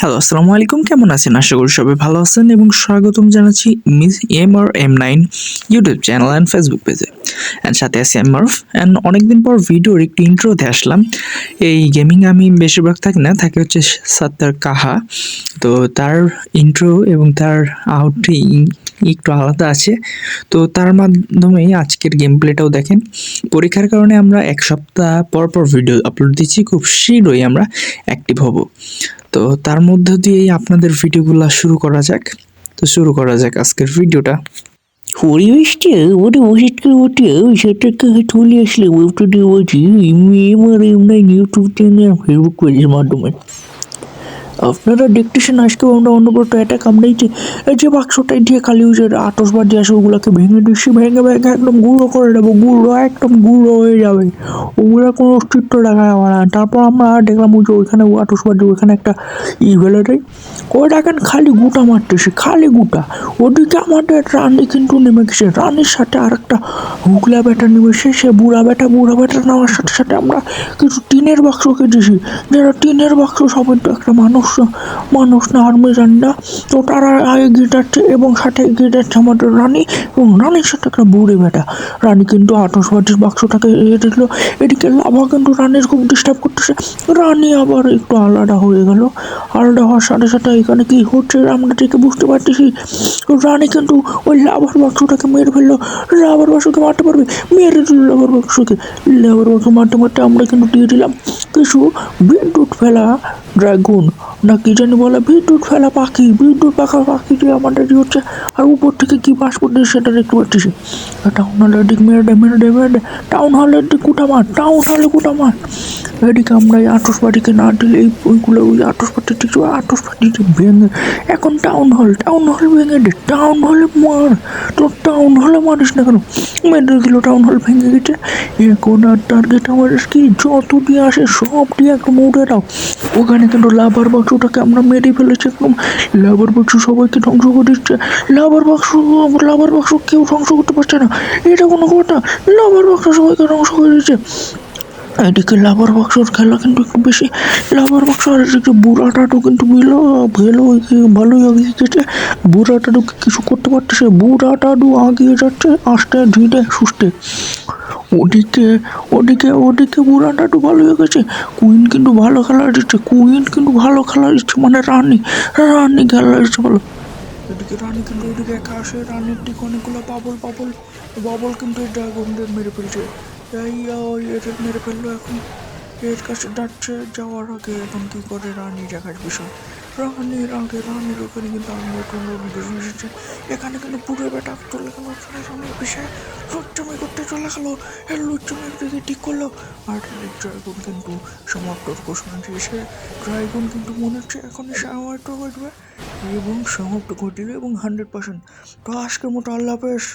Hello, আসসালামু আলাইকুম। কেমন আছেন? আশা করি সবাই ভালো আছেন এবং স্বাগতম জানাচ্ছি মিস এম9 ইউটিউব চ্যানেল অ্যান্ড ফেসবুক পেজে। অ্যান্ড সাথে আছি আমি মারুফ। অ্যান্ড অনেকদিন পর ভিডিওর একটু ইন্ট্রোতে আসলাম। এই গেমিং আমি বেশিরভাগ থাকি না, থাকে হচ্ছে সাত্তার কাহা। তো তার ইন্ট্রো এবং তার আউটটি একটু আলাদা আছে। তো তার মাধ্যমেই আজকের গেম প্লেটাও দেখেন। পরীক্ষার কারণে আমরা এক সপ্তাহ পর পর ভিডিও আপলোড দিচ্ছি, খুব শীঘ্রই আমরা অ্যাক্টিভ হব। তো তার মধ্য দিয়েই আপনাদের ভিডিওগুলো শুরু করা যাক। তো শুরু করা যাক আজকের ভিডিওটা। পরিবেশটা ওটা ওষুধকে ওটা সেটাকে চলে আসলে ওটা দিয়ে বলছি আমার এমনি ইউটিউব চ্যানেল ফেসবুক পেজের মাধ্যমে আপনারা দেখতেছেন আজকে আমরা অন্নপ্রত অ্যাটাক আমরাইছি এই যে বাক্সটাই দিয়ে খালি ওই যে আতসবাজি আসে ওগুলোকে ভেঙে দিচ্ছি, ভেঙে ভেঙে একদম গুঁড়ো করে দেবো, গুঁড়ো একদম গুঁড়ো হয়ে যাবে, ওগুলো কোনো অস্তিত্ব দেখা যাবে না। তারপর আমরা দেখলাম ওই যে ওইখানে আতসবাজি ওইখানে একটা ফেলে দেয়, ওই দেখেন খালি গুটা মারতেছে, খালি গুটা। ওদিকে আমাদের রানী কিন্তু নেমে গেছে, রানীর সাথে আর একটা হুগলা বেটা নেমেছে, সে বুড়া বেটা নেওয়ার সাথে সাথে আমরা কিছু টিনের বাক্সকে দিয়েছি, যারা টিনের বাক্স সবাই তো একটা মানুষ না আর্মি জানি না, তো তারা আগে গিয়ে যাচ্ছে এবং সাথে এগিয়ে যাচ্ছে আমাদের রানী এবং রানীর সাথে একটা বুড়ি বেটা। রানী কিন্তু আতসবাজির বাক্সটাকে এগিয়ে দিল, এদিকে লাভা কিন্তু রানীর খুব ডিস্টার্ব করতেছে। রানী আবার একটু আলাদা হয়ে গেল, আলাদা হওয়ার সাথে সাথে এখানে কি হচ্ছে আমরা দেখে বুঝতে পারতেছি। রানী কিন্তু ওই লাভার বাক্সটাকে মেরে ফেললো, লাভার বাক্সকে মারতে পারবে, মেরে দিল লাভার বাক্সকে। লাভার বাক্স মারতে মারতে আমরা কিন্তু দিয়ে দিলাম কিছু বিদ্যুৎ ফেলা ড্রাগন না কি জানি বলে, বিদ্যুৎ ফেলা পাখি, বিদ্যুৎ পাখি দিয়ে আমাদের কি হচ্ছে, আর উপর থেকে কি পাস করতে সেটা দেখতে পাচ্ছি। টাউন হলের দিক মেরে দে, টাউন হলের দিক টাউন হলে কুটামার। এদিকে আমরা এই আতসবাজিকে না দিলে ওইগুলো ওই আতসবাজিটি ভেঙে এখন টাউন হল ভেঙে দে, টাউন হলে মার, তো টাউন হলে মারিস না কেন, মেরে দিল, টাউন হল ভেঙে গেছে। এখন আর টার্গেট আমাদের কি যত দিয়ে আসে সব দিয়ে একদম উঠে দাও। ওখানে কিন্তু লাভার বাক্সটাকে আমরা মেরে ফেলেছি একদম, লাভার বাক্স সবাইকে ধ্বংস করে দিচ্ছে। লাভার বাক্স কেউ ধ্বংস করতে পারছে না, এটা কোনো কথা। লাভার বাক্স সবাইকে ধ্বংস করে দিচ্ছে। এদিকে লাভার বাক্সর খেলা কিন্তু একটু বেশি, লাভার বাক্স আর এদিকে বুড়াটাও কিন্তু ভালোই এগিয়ে গেছে। বুড়াটাও কিছু করতে পারতেছে, বুড়াটাও আগিয়ে যাচ্ছে আস্তে ধীরে সুস্থে। ওদিকে ওদিকে বুড়াটা একটু ভালো হয়ে গেছে, কুইন কিন্তু ভালো খেলা দিচ্ছে, মানে রানী খেলা দিচ্ছে ভালো। এদিকে রানী কিন্তু ওদিকে একা আসে, রানীর দিকে অনেকগুলো বাবল কিন্তু এই ড্রাগনদের মেরে ফেলছে। এর মেরে ফেললো, এখন এর কাছে যাওয়ার আগে এখন কি করে রানী দেখার বিষয়। রানীর ওখানে কিন্তু আমি নতুন ভিডিও এসেছে, এখানে কিন্তু পুরো বেটা চলে গেল, রানীর বিষয়ে লুচ্চমি করতে চলে গেল, এর লুচ্চমি দিকে ঠিক করলো। আর ড্রাগন কিন্তু সমাপ্তর ঘোষণা দিয়েছে, ড্রাগন কিন্তু মনে হচ্ছে এখনই সমাপ্ত করবে এবং সমাপ্ত করে দিল এবং 100%। তো আজকের মতো আল্লাহ হাফেজ।